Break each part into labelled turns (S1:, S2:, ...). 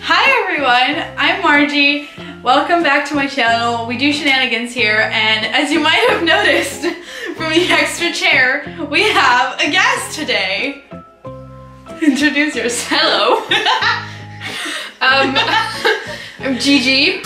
S1: Hi everyone, I'm Margie. Welcome back to my channel. We do shenanigans here, and as you might have noticed from the extra chair, we have a guest today. Introduce yourself.
S2: Hello. I'm Gigi.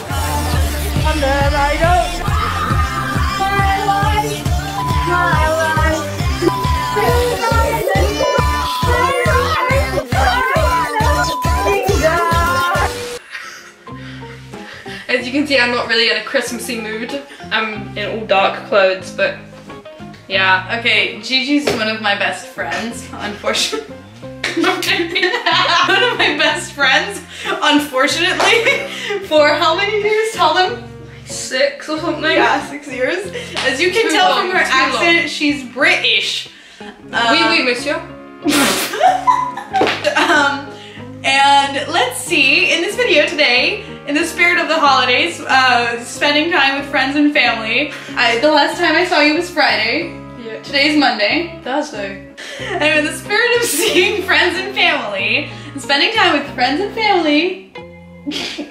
S2: As you can see, I'm not really in a Christmassy mood. I'm in all dark clothes, but yeah.
S1: Okay, Gigi's one of my best friends, unfortunately. One of my best friends, unfortunately, for how many years? Tell them.
S2: 6 or something?
S1: Yeah, 6 years. As you can tell from her accent, she's British.
S2: Oui, monsieur.
S1: And let's see, in this video today, in the spirit of the holidays, spending time with friends and family. The last time I saw you was Friday.
S2: Yeah.
S1: Today's Monday. Thursday. And in the spirit of seeing friends and family, and spending time with friends and family,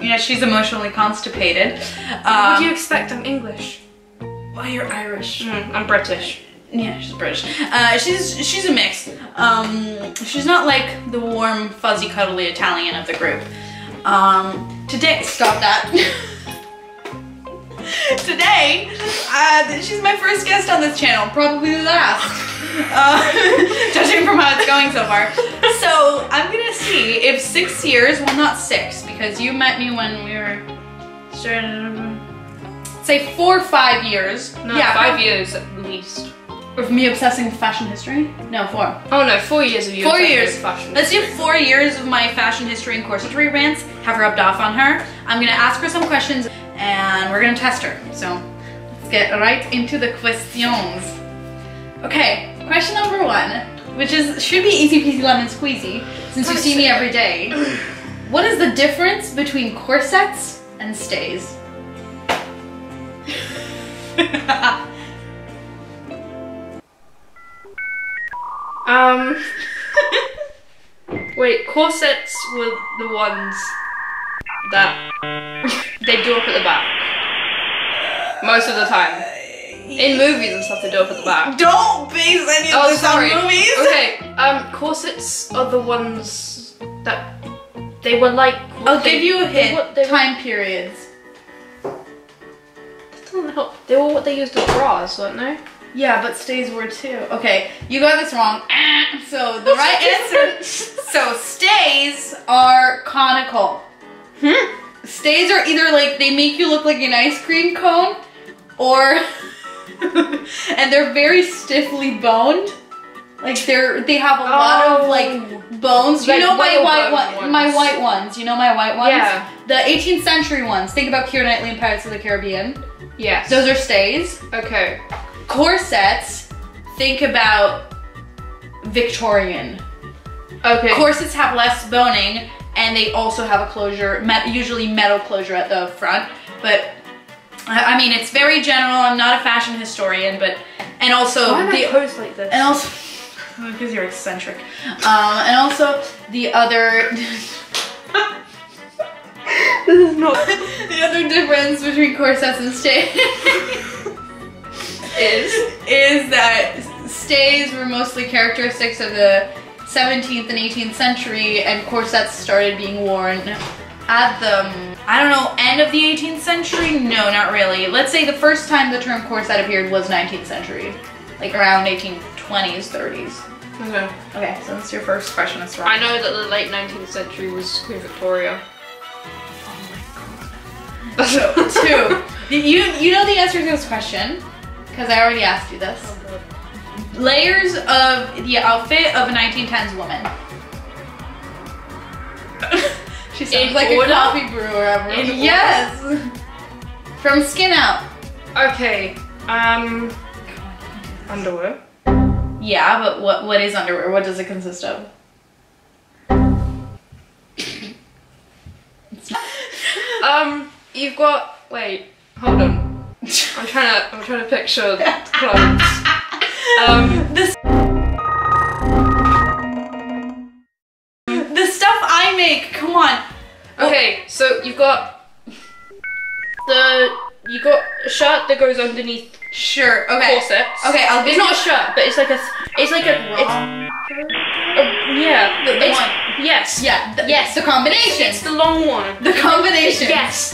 S1: yeah, she's emotionally constipated.
S2: What do you expect? I'm English.
S1: Well, you're Irish.
S2: I'm British.
S1: Yeah, she's British. She's a mix. She's not like the warm, fuzzy, cuddly Italian of the group. Today, stop that. Today, she's my first guest on this channel, probably the last. Judging from how it's going so far. So I'm gonna see if 6 years, well not 6, because you met me when we were, say 4 or 5 years.
S2: No,
S1: yeah,
S2: 5 years at least.
S1: Of me obsessing with fashion history? No, 4.
S2: Oh no, 4 years of you.
S1: 4 years.
S2: Fashion
S1: Let's do 4 years of my fashion history and corsetry rants, have rubbed off on her. I'm gonna ask her some questions and we're gonna test her. So let's get right into the questions. Okay, question number 1, which should be easy peasy lemon squeezy since you see me every day. What is the difference between corsets and stays?
S2: Wait, corsets were the ones that they do up at the back. Most of the time. In movies and stuff, they do up at the back.
S1: Don't base any of this on movies!
S2: Okay, corsets are the ones that they were like...
S1: I'll give you a hint. Time periods.
S2: That doesn't help. They were what they used as bras, weren't they?
S1: Yeah, but stays were too. Okay, you got this wrong. So the right answer, so stays are conical. Stays are either like, they make you look like an ice cream cone, or, and they're very stiffly boned. Like they have a lot of like bones.
S2: Like
S1: you know my white
S2: ones.
S1: my white ones. You know my white ones?
S2: Yeah.
S1: The 18th century ones. Think about Keira Knightley and Pirates of the Caribbean.
S2: Yes.
S1: Those are stays.
S2: Okay.
S1: Corsets, think about Victorian.
S2: Okay.
S1: Corsets have less boning and they also have a closure, usually metal closure at the front. But I mean, it's very general. I'm not a fashion historian, but and also
S2: why am I posed like this?
S1: And also because you're eccentric. And also the other. This is not the other difference between corsets and stays. is that stays were mostly characteristics of the 17th and 18th century, and corsets started being worn at the, I don't know, end of the 18th century? No, not really. Let's say the first time the term corset appeared was 19th century, like around 1820s, 30s.
S2: Okay.
S1: Okay, so that's your first question, that's wrong.
S2: I know that the late 19th century was Queen Victoria.
S1: Oh my god. So, 2. You know the answer to this question? Because I already asked you this.
S2: Oh god.
S1: Layers of the outfit of a 1910s woman. She sounds like a coffee brewer ever. Yes! From skin out.
S2: Okay, underwear.
S1: Yeah, but what is underwear? What does it consist of?
S2: You've got, wait, hold on. I'm trying to picture clothes. The
S1: stuff I make, come on. Okay,
S2: Okay, so you've got a shirt that goes underneath.
S1: Sure. Okay.
S2: Corsets.
S1: Okay, I'll give
S2: It's
S1: you
S2: not a shirt, but it's like a. Yeah.
S1: The one.
S2: Yes.
S1: Yeah.
S2: Yes.
S1: The combination.
S2: It's the long one.
S1: The combination.
S2: Yes.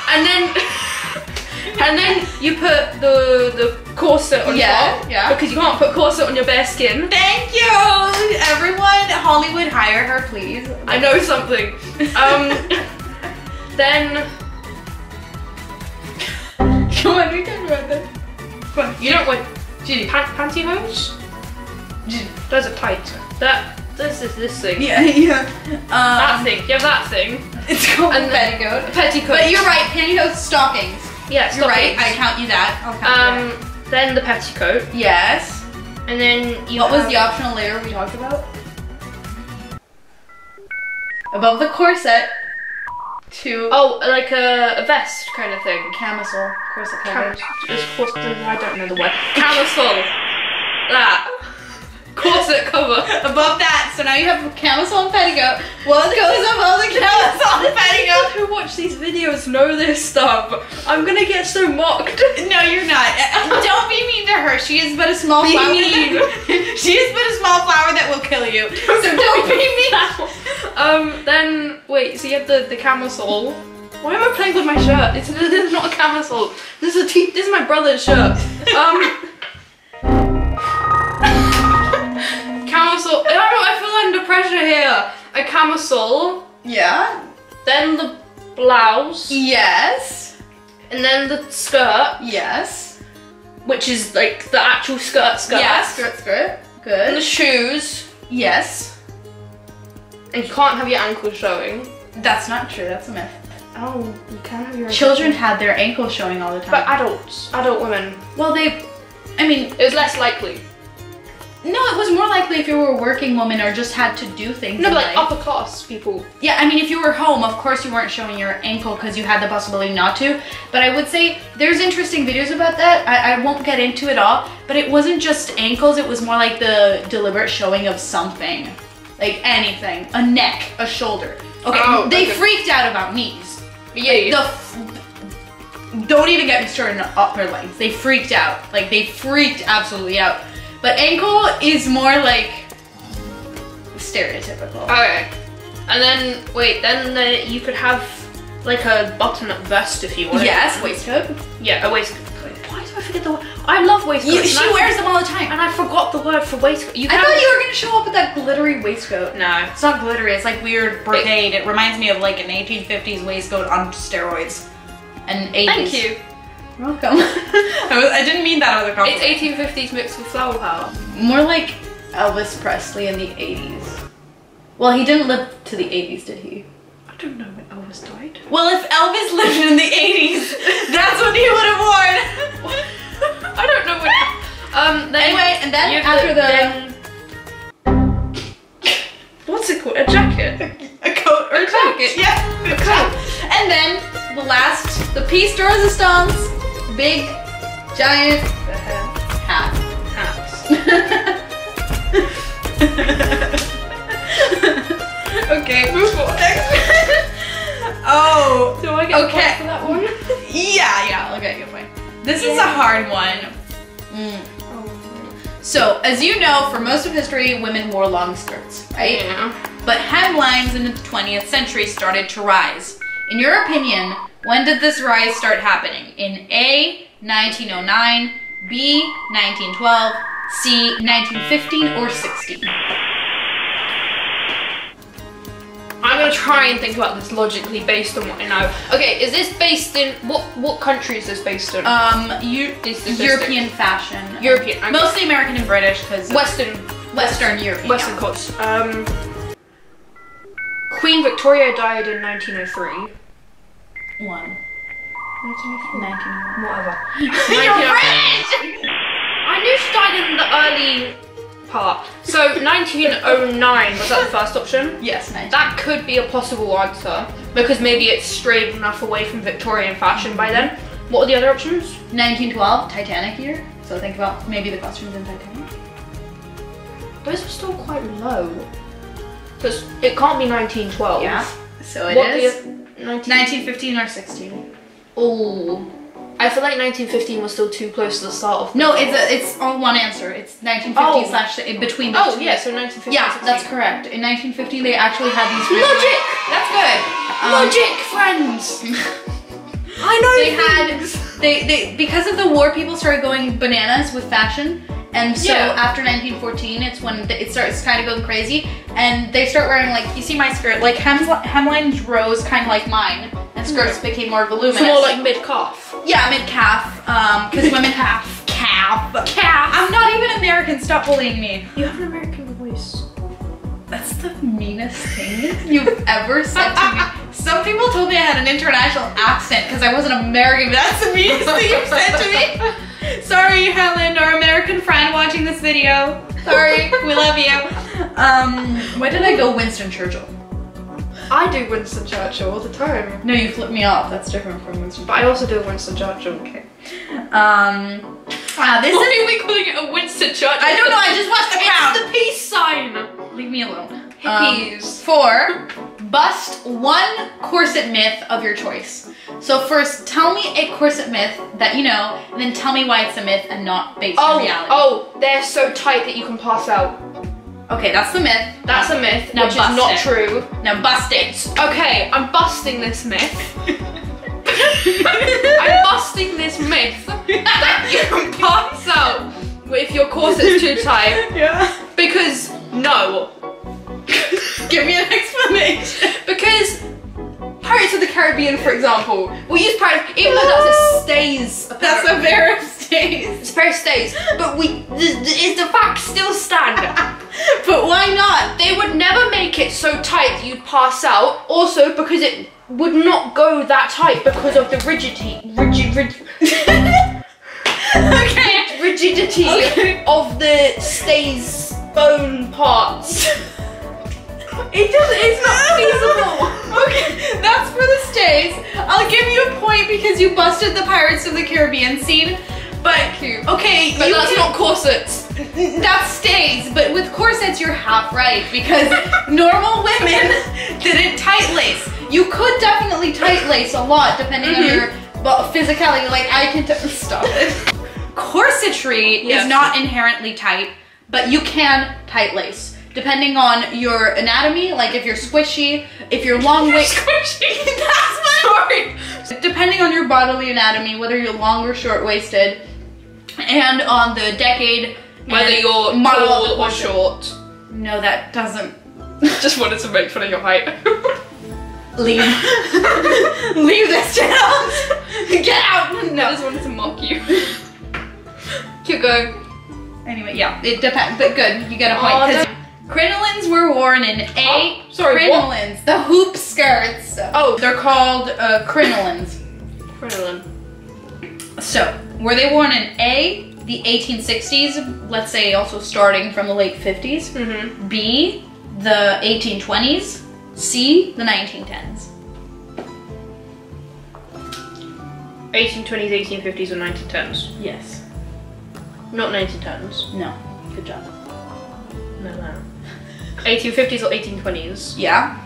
S2: And then you put the corset on top.
S1: Yeah.
S2: Because you can't put corset on your bare skin.
S1: Thank you, everyone. Hollywood, hire her, please.
S2: I know something. Then.
S1: Come on, we can about this.
S2: You don't wear
S1: Gigi.
S2: pantyhose? Those are tight. This is this thing.
S1: Yeah.
S2: That thing. You have that thing.
S1: It's called
S2: And
S1: a petticoat.
S2: A petticoat.
S1: But you're right, pantyhose, stockings.
S2: Yeah,
S1: You're right,
S2: stockings.
S1: I count you that. I'll count you that.
S2: Then the petticoat.
S1: Yes.
S2: And then you
S1: What was the optional layer we talked about? Above the corset to
S2: Oh, like a vest kind of thing.
S1: camisole. Corset coverage.
S2: I don't know the word. Camisole. That. Corset cover.
S1: Above that, so now you have camisole and petticoat. What goes above the camisole and petticoat?
S2: Who watch these videos know this stuff. I'm gonna get so mocked.
S1: No, you're not. Don't be mean to her. She is but a small
S2: Be
S1: flower.
S2: mean.
S1: She is but a small flower that will kill you. So don't be mean.
S2: Then wait. So you have the camisole. Why am I playing with my shirt? This is not a camisole. This is my brother's shirt. Camisole. I feel under pressure here. A camisole.
S1: Yeah.
S2: Then the blouse.
S1: Yes.
S2: And then the skirt,
S1: Yes.
S2: which is like the actual skirt.
S1: Yeah, skirt.
S2: And the
S1: Good.
S2: shoes.
S1: Yes.
S2: And you can't have your ankles showing.
S1: That's not true. That's a myth.
S2: Oh, you can have your
S1: Children had their ankles showing all the time.
S2: But adult women.
S1: well, it was
S2: less likely.
S1: No, it was more likely if you were a working woman or just had to do things.
S2: No,
S1: in
S2: but like
S1: life.
S2: upper class people.
S1: Yeah, I mean, if you were home, of course you weren't showing your ankle because you had the possibility not to. But I would say there's interesting videos about that. I won't get into it all, but it wasn't just ankles. It was more like the deliberate showing of something. Like anything. A neck, a shoulder. Okay, they freaked out about knees.
S2: Yeah.
S1: Don't even get me started on upper legs. They freaked out. Like, they freaked absolutely out. But ankle is more like stereotypical.
S2: Okay. And then, you could have like a button-up vest if you wanted.
S1: Yes, waistcoat.
S2: Yeah, a waistcoat. Why do I forget the word? I love waistcoats.
S1: She wears them all the time.
S2: And I forgot the word for waistcoat.
S1: I thought you were gonna show up with that glittery waistcoat.
S2: No.
S1: It's not glittery, it's like weird brocade. It reminds me of like an 1850s waistcoat on steroids. And 80s.
S2: Thank you.
S1: You're welcome. I didn't mean that as a compliment.
S2: It's 1850s mixed with flower power.
S1: More like Elvis Presley in the 80s. Well, he didn't live to the 80s, did he?
S2: I don't know when Elvis died.
S1: Well, if Elvis lived in the 80s, that's what he would have worn.
S2: I don't know when.
S1: Anyway, and then after
S2: what's it called? A jacket?
S1: a coat or a jacket. Yeah, a coat. And then the piece de resistance, big, giant hat.
S2: Hats.
S1: Okay, move on. Next. Oh.
S2: Do I get a point for that one?
S1: Yeah, okay, good point. This is a hard one. So, as you know, for most of history, women wore long skirts, right?
S2: Yeah.
S1: But hemlines in the 20th century started to rise. In your opinion, when did this rise start happening? In A, 1909, B, 1912, C, 1915, or 16?
S2: I'm gonna try and think about this logically based on what I know. Okay, is this based in what country is this based in?
S1: European fashion.
S2: European. Okay.
S1: Mostly American and British, because
S2: Western
S1: European.
S2: Western coast. Queen Victoria died in 1903.
S1: 1901.
S2: Whatever.
S1: You're British!
S2: I knew she died in the early part. So 1909 was that the first option?
S1: Yes, 19.
S2: That could be a possible answer because maybe it's strayed enough away from Victorian fashion by then. What are the other options?
S1: 1912, Titanic year. So think about maybe the costumes in Titanic.
S2: Those are still quite low. Because it can't be 1912.
S1: Yeah. So it
S2: What
S1: is
S2: year?
S1: 1915 or 16.
S2: Oh, I feel like 1915 was still too close to the start of.
S1: No, it's on one answer. It's 1915 slash in between the two.
S2: Oh yeah, so 1915.
S1: Yeah,
S2: 16.
S1: that's correct. In 1915, they actually had these.
S2: Logic.
S1: That's good.
S2: Logic, friends. I know.
S1: They because of the war, people started going bananas with fashion. And so
S2: Yeah.
S1: after 1914, it's when it starts kind of going crazy, and they start wearing, like, you see my skirt, like hemlines rose kind of like mine, and skirts became more voluminous.
S2: So more like mid-calf.
S1: Yeah, mid-calf, because women have calf. I'm not even American, stop bullying me.
S2: You have an American voice.
S1: That's the meanest thing you've ever said to me. Some people told me I had an international accent because I wasn't American, but that's the meanest thing you've said to me. Sorry, Helen, our American friend watching this video. Sorry, we love you. Why did I go Winston Churchill?
S2: I do Winston Churchill all the time.
S1: No, you flipped me off. That's different from Winston
S2: But I also do Winston Churchill.
S1: Okay. This
S2: Why are we calling it a Winston Churchill?
S1: I don't know, I just watched the crowd.
S2: It's the peace sign.
S1: Leave me alone.
S2: Hippies.
S1: 4, bust one corset myth of your choice. So first, tell me a corset myth that you know, and then tell me why it's a myth and not based on reality.
S2: Oh, they're so tight that you can pass out.
S1: Okay, that's the myth.
S2: That's a myth,
S1: Now
S2: which is
S1: bust
S2: not
S1: it.
S2: true.
S1: Now bust it.
S2: Okay, I'm busting this myth. I'm busting this myth that you can pass out if your corset's too tight.
S1: Yeah.
S2: Because no.
S1: Give me an explanation.
S2: Because Pirates of the Caribbean, for example, we use pirates, even though that's a stays.
S1: That's a pair of stays.
S2: It's a pair of stays, but the facts still stand.
S1: But why not?
S2: They would never make it so tight that you'd pass out. Also, because it would not go that tight because of the rigidity of the stays bone parts. It's not feasible.
S1: Okay, that's for the stays. I'll give you a point because you busted the Pirates of the Caribbean scene. But
S2: Thank you.
S1: okay,
S2: But that's not corsets.
S1: That stays, but with corsets you're half right because normal women didn't tight lace. You could definitely tight lace a lot depending on your physicality. Like I can stop it. Corsetry is not inherently tight, but you can tight lace depending on your anatomy. Like if you're squishy, if you're long waist.
S2: Squishy.
S1: That's my word. Depending on your bodily anatomy, whether you're long or short waisted, and on the decade.
S2: Whether you're tall or short.
S1: No, that doesn't.
S2: Just wanted to make fun of your height.
S1: Leave. Leave this channel. Get out. No.
S2: I just wanted to mock you. Keep going.
S1: Anyway, yeah, it depends. But good, you get a point. Because crinolines were worn in crinolines, the hoop skirts.
S2: Oh,
S1: they're called crinolines.
S2: Crinoline.
S1: So, were they worn in A, the 1860s, let's say also starting from the late 50s, B, the 1820s, C, the 1910s.
S2: 1820s, 1850s, or 1910s?
S1: Yes.
S2: Not 1910s.
S1: No. Good job.
S2: No. 1850s or 1820s?
S1: Yeah.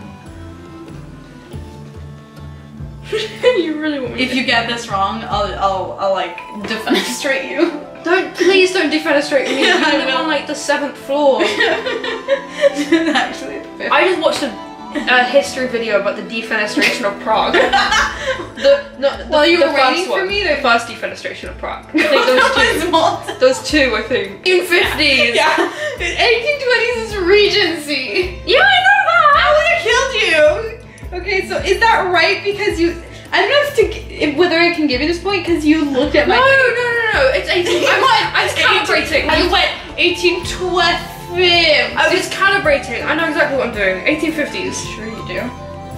S2: You really want me
S1: If you get this wrong, I'll like defenestrate you.
S2: Please don't defenestrate me.
S1: Yeah, I
S2: I live on like the 7th floor.
S1: Actually,
S2: I just watched a history video about the defenestration of Prague.
S1: While you were waiting
S2: first
S1: for
S2: one.
S1: me
S2: The
S1: to
S2: first defenestration of Prague. I think those two, I think. 1850s.
S1: Yeah. 1820s is Regency.
S2: Yeah, I know that.
S1: I would have killed you. Okay, so is that right? Because you, I don't know whether I can give you this point because you looked at my.
S2: No. It's 18. I was calibrating.
S1: You went 1812.
S2: I was calibrating. I know exactly what I'm doing. 1850s.
S1: Sure you do.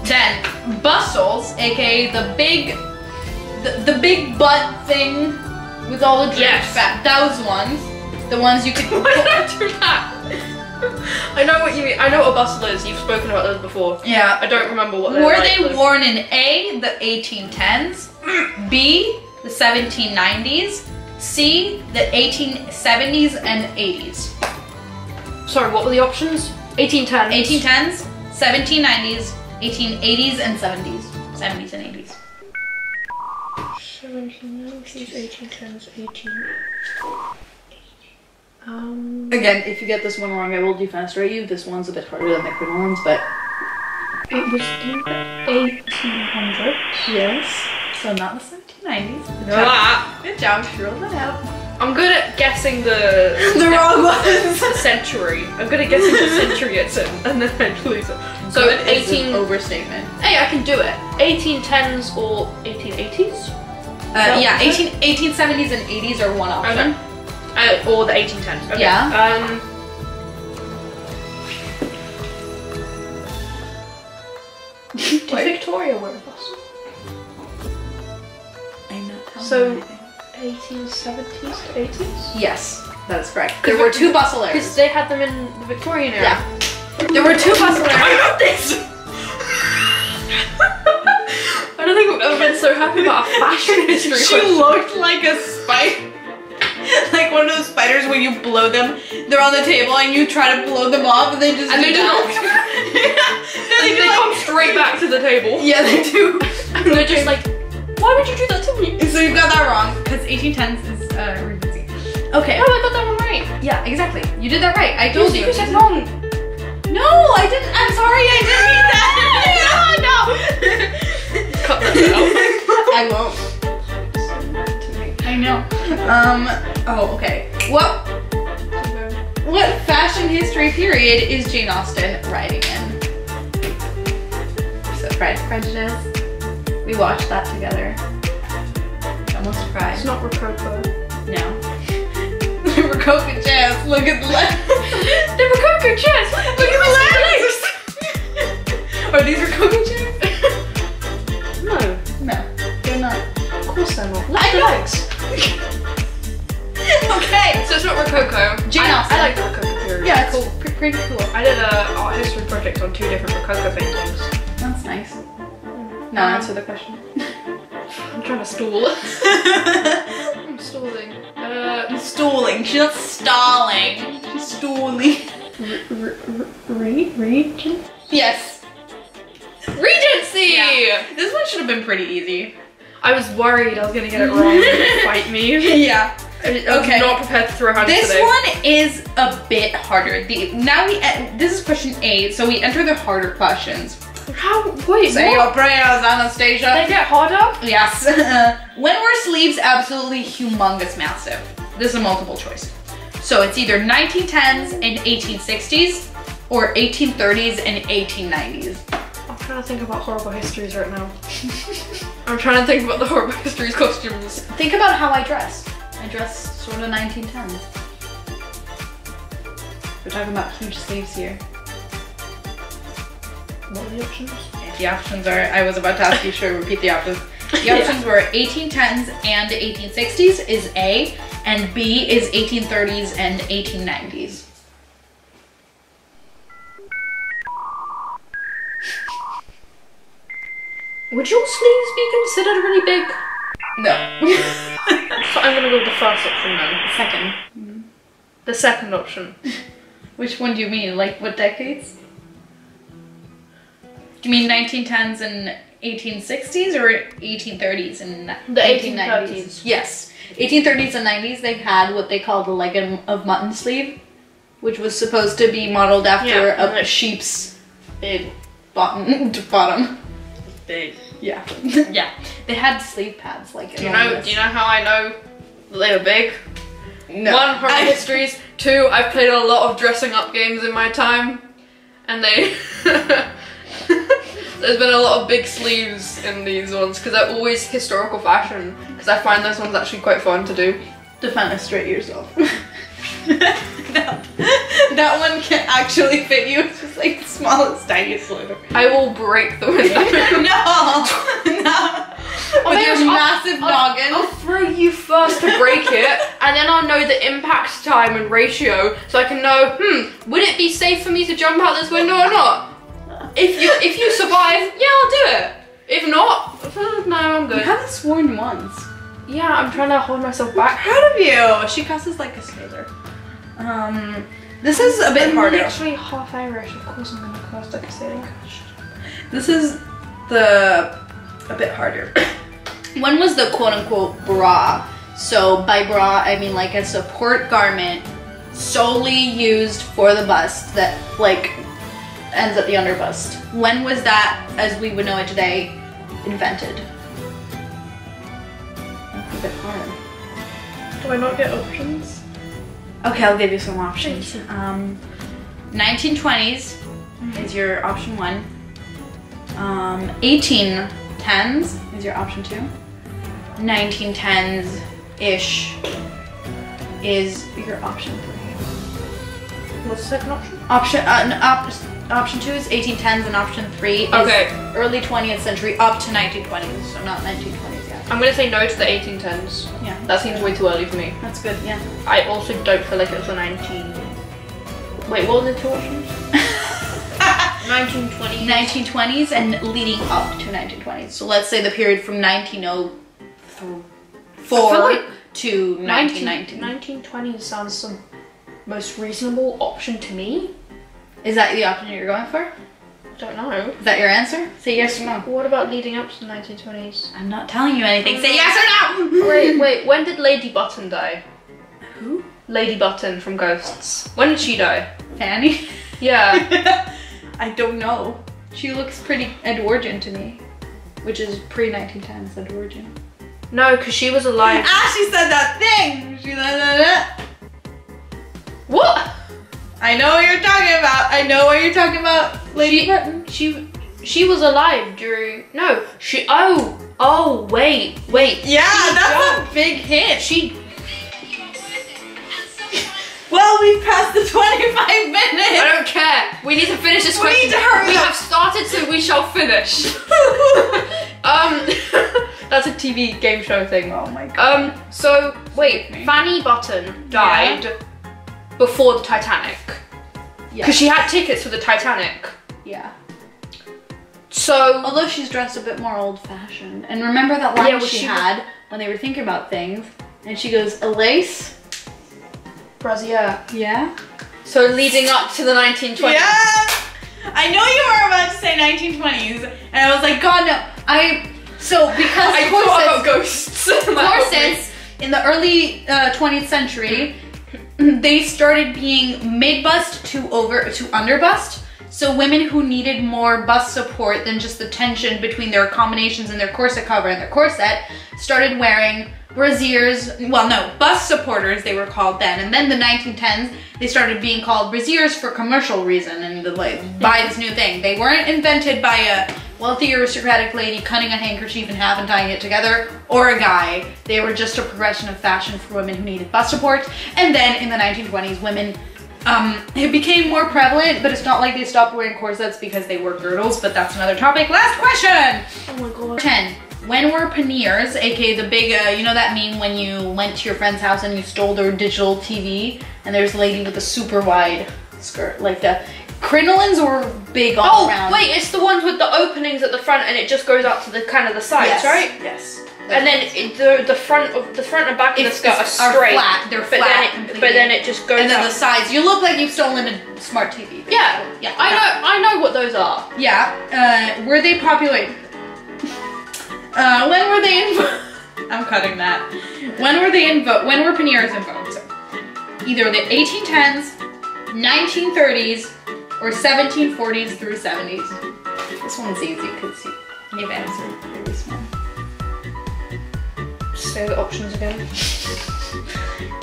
S1: Then bustles, aka the big butt thing with all the dripped fat. Those ones, the ones you could.
S2: Why did I do that? I know what you mean. I know what a bustle is. You've spoken about those before.
S1: Yeah.
S2: I don't remember what they
S1: were.
S2: Were
S1: They worn in A, the 1810s, B, the 1790s, C, the 1870s and 80s.
S2: Sorry, what were the options? 1810s.
S1: 1810s, 1790s, 1880s and 70s. 70s and 80s.
S2: 1790s, 1810s, 18...
S1: Again, if you get this one wrong, I will defenestrate you. This one's a bit harder than the criminal ones, but...
S2: It was in the 1800s.
S1: Yes. So not the 1790s. Good job, you rolled that out.
S2: I'm good at guessing the
S1: wrong ones.
S2: The century. I'm good at guessing the century it's in, and then I lose it. So 18
S1: overstatement.
S2: Hey, I can do it. 1810s or 1880s?
S1: Yeah, 1870s and 80s are one option.
S2: Okay. Or the 1810s. Okay.
S1: Yeah.
S2: Did Victoria wear a bustle?
S1: I'm not telling
S2: So,
S1: you anything.
S2: 1870s to 80s?
S1: Yes, that is correct. There were 2 bustle eras.
S2: Because they had them in the Victorian era.
S1: Yeah. There were 2 bustle eras.
S2: I got this! I don't think I've ever been so happy about a fashion history
S1: She looked like a spider. Like one of those spiders when you blow them, they're on the table and you try to blow them off and they just
S2: and they don't. They come straight back to the table.
S1: Yeah, they do.
S2: And they're just like, why would you do that to me?
S1: So you got that wrong because 1810s is Regency. Okay.
S2: No, I got that one right.
S1: Yeah, exactly. You did that right. I told you.
S2: You said wrong.
S1: No, I didn't. I'm sorry. I didn't mean that. No.
S2: Cut that out.
S1: I won't. I know. Oh, okay. What fashion history period is Jane Austen writing in? So Pride and Prejudice. We watched that together. Almost cried.
S2: It's not Rococo.
S1: No. Rococo chairs. Look at the left.
S2: The Rococo chairs.
S1: Look at the legs. Are these Rococo chairs?
S2: No.
S1: No, they're not.
S2: Of course they're not. Look
S1: I
S2: at the
S1: know.
S2: legs.
S1: Okay.
S2: So it's not Rococo.
S1: Jane Austen.
S2: I like the Rococo period.
S1: Yeah, it's cool. Pretty cool.
S2: I did an art history project on 2 different Rococo paintings.
S1: That's nice. Now answer the question.
S2: I'm trying to stall. I'm stalling.
S1: Stalling. She's not stalling. She's stalling.
S2: Regent?
S1: Yes.
S2: Regency!
S1: Yeah. This one should have been pretty easy.
S2: I was worried I was gonna get it wrong. You'd fight me.
S1: Yeah.
S2: I was not prepared to throw hands
S1: This
S2: today.
S1: one is a bit harder. This is question 8, so we enter the harder questions.
S2: How? Wait,
S1: Say your prayers, Anastasia.
S2: They get harder?
S1: Yes. When were sleeves absolutely humongous massive? This is a multiple choice. So it's either 1910s and 1860s or 1830s and 1890s.
S2: I'm trying to think about horrible histories right now. I'm trying to think about the horrible histories costumes.
S1: Think about how I dress. I dress sort of 1910s. We're talking about huge sleeves here.
S2: What are the options?
S1: The options are, I was about to ask you, should I repeat the options? The options were 1810s and 1860s is A, and B is 1830s and 1890s.
S2: Would your sleeves be considered really big?
S1: No.
S2: So I'm gonna go with the first option then.
S1: Second.
S2: The second option.
S1: Which one do you mean? Like what decades? Do you mean 1910s and 1860s or 1830s and
S2: The
S1: 1890s? Yes. 1830s and 90s, they had what they called the leg of mutton sleeve, which was supposed to be modeled after a sheep's big bottom.
S2: Big.
S1: Yeah. Yeah. They had sleeve pads like
S2: Do you know how I know that they were big?
S1: No.
S2: 1, horrible histories. 2, I've played a lot of dressing up games in my time, and they there's been a lot of big sleeves in these ones because they're always historical fashion. Because I find those ones actually quite fun to do.
S1: Defenestrate yourself. That one can actually fit you. It's just like the smallest, tiniest sliver.
S2: I will break the window.
S1: No. With your massive noggin.
S2: I'll throw you first to break it, and then I'll know the impact time and ratio, so I can know, would it be safe for me to jump out this window or not? If you survive, yeah, I'll do it. If not, no, I'm good.
S1: You haven't sworn once.
S2: Yeah, I'm trying to hold myself back.
S1: Proud of you. She cusses like a sailor. This is a bit harder.
S2: I'm actually half Irish. Of course I'm gonna cuss like a sailor.
S1: This is a bit harder. When was the quote-unquote bra? So by bra, I mean like a support garment solely used for the bust that like ends at the under bust. When was that, as we would know it today, invented? That's a bit hard.
S2: Do I not get options?
S1: Okay, I'll give you some options. 1920s is your option 1. 1810s is your option 2. 1910s-ish is your option 3.
S2: What's the second option?
S1: Option 2 is 1810s and option 3 is early 20th century up to 1920s, so not 1920s yet.
S2: I'm gonna say no to the 1810s.
S1: Yeah.
S2: That seems way too early for me.
S1: That's good, yeah.
S2: I also don't feel like it was the Wait, what were the 2 options? 1920s.
S1: 1920s and leading up to 1920s. So let's say the period from 1904
S2: like
S1: to 1919.
S2: 1920s sounds the most reasonable option to me.
S1: Is that the option you're going for?
S2: Don't know.
S1: Is that your answer? Say yes or no.
S2: What about leading up to the 1920s?
S1: I'm not telling you anything. Say yes or no!
S2: Wait, when did Lady Button die?
S1: Who?
S2: Lady Button from Ghosts. When did she die?
S1: Fanny?
S2: Yeah.
S1: I don't know. She looks pretty Edwardian to me. Which is pre-1910s Edwardian.
S2: No, because she was alive.
S1: She said that thing! She said that.
S2: What?
S1: I know what you're talking about. I know what you're talking about, Lady Button.
S2: She was alive during wait.
S1: Yeah, that's a big hit. Well, we've passed the 25 minutes.
S2: I don't care. We need to finish this question.
S1: We need to hurry
S2: We
S1: up.
S2: have started, so we shall finish. That's a TV game show thing.
S1: Oh my god.
S2: So wait, Fanny Button died before the Titanic.
S1: Yeah.
S2: Because she had tickets for the Titanic.
S1: Yeah.
S2: So
S1: although she's dressed a bit more old-fashioned. And remember that line she had when they were thinking about things, and she goes, a lace.
S2: Brassiere.
S1: Yeah.
S2: So leading up to the 1920s.
S1: Yeah. I know you were about to say 1920s, and I was like, God no. Because
S2: I thought about ghosts.
S1: Corsets in the early 20th century, they started being mid-bust to under-bust. So women who needed more bust support than just the tension between their combinations and their corset cover and their corset started wearing brassieres. Well, no, bust supporters they were called then. And then the 1910s, they started being called brassieres for commercial reason and by this new thing. They weren't invented by a wealthy aristocratic lady cutting a handkerchief in half and tying it together, or a guy. They were just a progression of fashion for women who needed bust support. And then in the 1920s, women, it became more prevalent, but it's not like they stopped wearing corsets because they wore girdles, but that's another topic. Last question!
S2: Oh my god.
S1: 10. When were panniers, aka the big, you know that meme when you went to your friend's house and you stole their digital TV, and there's a lady with a super wide skirt, like the crinolines were big all around.
S2: Oh, wait, it's the ones with the openings at the front and it just goes out to the kind of the sides, right?
S1: Yes.
S2: And then the front and back of the skirt are straight.
S1: Flat. They're flat.
S2: But then it just goes.
S1: And then
S2: out.
S1: The sides. You look like you've stolen a smart TV.
S2: Yeah.
S1: Yeah.
S2: I know what those are.
S1: Yeah. Were they popular? When were they in? I'm cutting that. When were panniers in vogue? So, either the 1810s, 1930s, or 1740s through 70s. This one's easy because you've answered the previous one.
S2: Say the options again.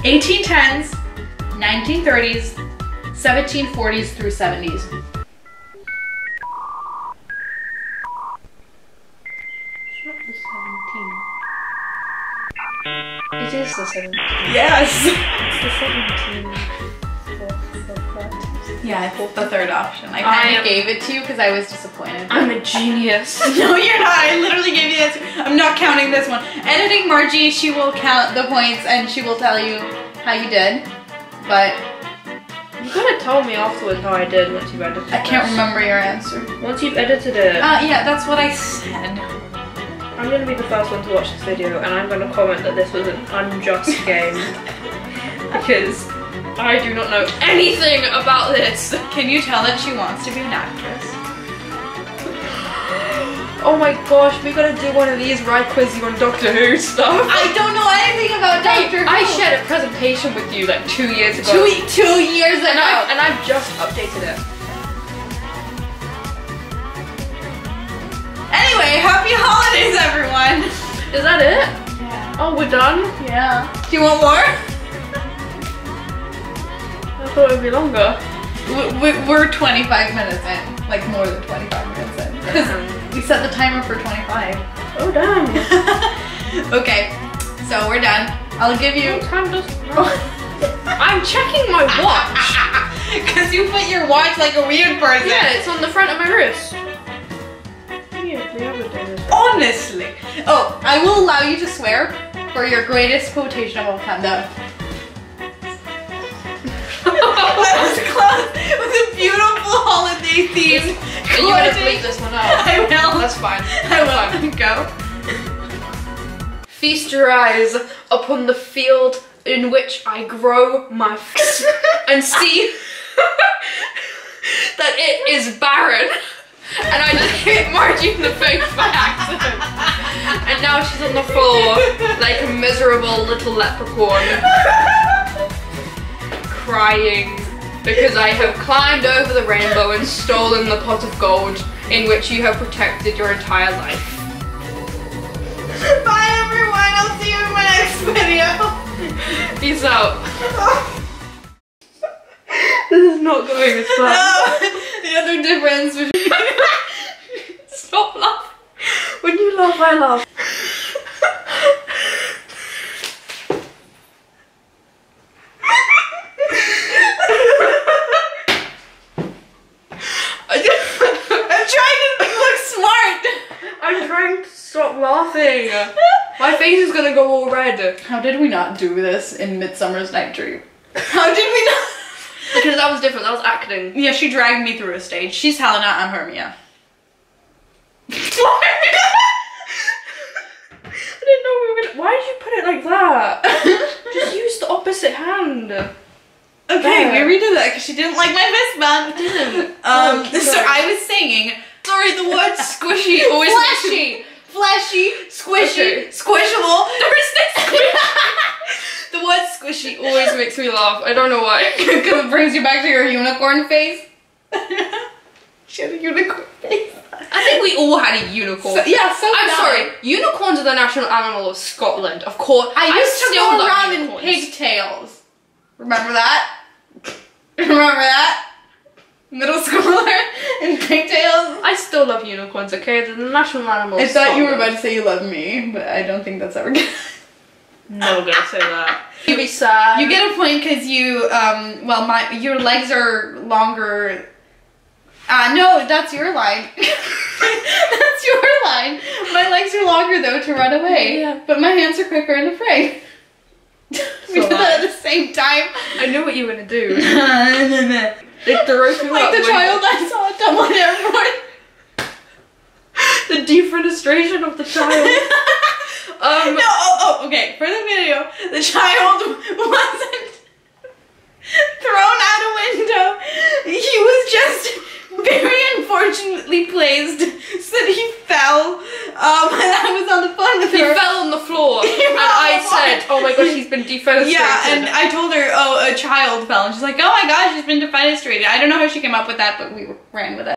S1: 1810s, 1930s, 1740s through 70s.
S2: It's not the 17. It is the 17.
S1: Yes!
S2: It's the 17.
S1: Yeah, I pulled the third option. I kind of gave it to you because I was disappointed.
S2: I'm a genius.
S1: No, you're not. I literally gave you the answer. I'm not counting this one. Editing Margie, she will count the points and she will tell you how you did. But
S2: you gotta tell me afterwards how I did once you've edited it.
S1: I can't remember your answer.
S2: Once you've edited it.
S1: Yeah, that's what I said.
S2: I'm gonna be the first one to watch this video and I'm gonna comment that this was an unjust game. Because I do not know anything about this.
S1: Can you tell that she wants to be an actress?
S2: Oh my gosh, we gotta do one of these right quiz you on Doctor Who stuff.
S1: I don't know anything about Doctor Who.
S2: I shared a presentation with you like 2 years ago.
S1: 2 years ago.
S2: And I've just updated it.
S1: Anyway, happy holidays, everyone.
S2: Is that it?
S1: Yeah.
S2: Oh, we're done?
S1: Yeah. Do you want more?
S2: I thought it would be longer.
S1: We're 25 minutes in. Like more than 25 minutes in. Because we set the timer for 25.
S2: Oh, damn.
S1: Okay, so we're done. I'll give you...
S2: What time does... I'm checking my watch.
S1: Because you put your watch like a weird person.
S2: Yeah, it's on the front of my wrist.
S1: Honestly. Oh, I will allow you to swear for your greatest quotation of all time, though. That was close. It was a beautiful holiday theme.
S2: Are you gonna bleep this one out?
S1: I will.
S2: That's fine.
S1: I will. Go.
S2: Feast your eyes upon the field in which I grow my and see that it is barren. And I just hit Margie in the face by accident. And now she's on the floor like a miserable little leprechaun, crying because I have climbed over the rainbow and stolen the pot of gold in which you have protected your entire life.
S1: Bye, everyone. I'll see you in my next video.
S2: Peace out. This is not going as far.
S1: No, the other difference between...
S2: Stop laughing. When you laugh, I laugh.
S1: I'm trying to look smart.
S2: I'm trying to stop laughing. My face is gonna go all red.
S1: How did we not do this in Midsummer's Night Dream? How did we not?
S2: Because that was different, that was acting.
S1: Yeah, she dragged me through a stage. She's Helena, I'm Hermia.
S2: I didn't know we were gonna... Why did you put it like that? Just use the opposite hand.
S1: Okay, we redid that because she didn't like my fistbump.
S2: I didn't.
S1: So I was singing. Sorry, the word squishy always
S2: Fleshy.
S1: Fleshy, squishy,
S2: Okay.
S1: squishable.
S2: The word squishy always makes me laugh. I don't know why.
S1: Because it brings you back to your unicorn face. She had a unicorn face.
S2: I think we all had a unicorn.
S1: I'm
S2: I'm sorry. Unicorns are the national animal of Scotland. Of course.
S1: I used to
S2: still
S1: go
S2: love
S1: around in
S2: unicorns.
S1: pigtails. Remember that? Remember that? Middle schooler in pigtails.
S2: I still love unicorns, okay? They're the national animal of
S1: I thought you were
S2: Scotland.
S1: about to say you love me, but I don't think that's ever good.
S2: Never gonna say that. You'd be sad.
S1: You get a point because you, well, your legs are longer. No, that's your line. That's your line. My legs are longer though to run away,
S2: Yeah.
S1: but my hands are quicker and afraid. We did that at the same time.
S2: I knew what you were gonna do.
S1: Like
S2: They throw you out
S1: the child I saw at Dublin Airport.
S2: The defenestration of the child.
S1: No, okay. For the video, the child wasn't thrown out a window. He was just very unfortunately placed so that he fell. And I was on the phone with
S2: He
S1: her.
S2: fell on the floor, and I said, "Oh my gosh, he's been defenestrated."
S1: Yeah, and I told her, oh, a child fell, and she's like, oh my gosh, she's been defenestrated. I don't know how she came up with that, but we ran with it.